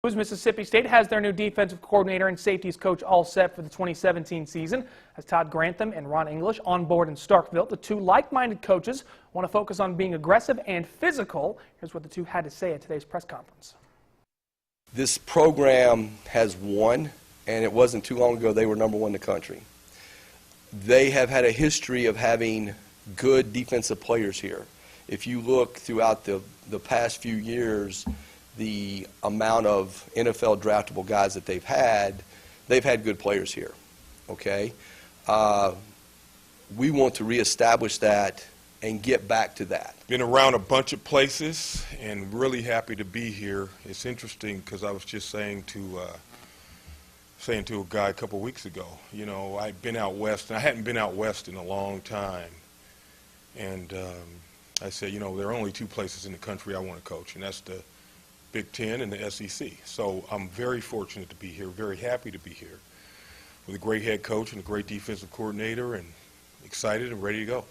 Mississippi State has their new defensive coordinator and safeties coach all set for the 2017 season. As Todd Grantham and Ron English on board in Starkville, the two like-minded coaches want to focus on being aggressive and physical. Here's what the two had to say at today's press conference. This program has won, and it wasn't too long ago they were #1 in the country. They have had a history of having good defensive players here. If you look throughout the past few years, the amount of NFL draftable guys that they've had good players here, okay? We want to reestablish that and get back to that. Been around a bunch of places and really happy to be here. It's interesting because I was just saying to a guy a couple weeks ago, you know, I'd been out west, and I hadn't been out west in a long time. And I said, you know, there are only two places in the country I want to coach, and that's the Big Ten and the SEC. So I'm very fortunate to be here, very happy to be here with a great head coach and a great defensive coordinator, and excited and ready to go.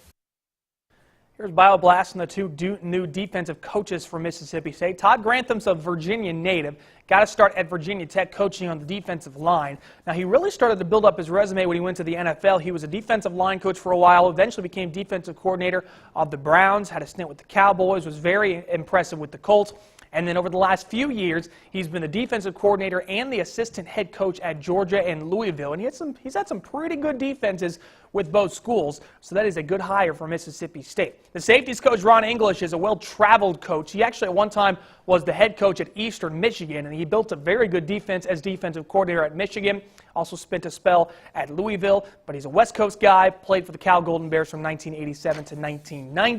Here's BioBlast and the two new defensive coaches for Mississippi State. Todd Grantham's a Virginia native. Got to start at Virginia Tech coaching on the defensive line. Now, he really started to build up his resume when he went to the NFL. He was a defensive line coach for a while, eventually became defensive coordinator of the Browns, had a stint with the Cowboys, was very impressive with the Colts. And then over the last few years, he's been the defensive coordinator and the assistant head coach at Georgia and Louisville. And he's had some pretty good defenses with both schools, so that is a good hire for Mississippi State. The safeties coach, Ron English, is a well-traveled coach. He actually at one time was the head coach at Eastern Michigan, and he built a very good defense as defensive coordinator at Michigan. Also spent a spell at Louisville, but he's a West Coast guy, played for the Cal Golden Bears from 1987 to 1990.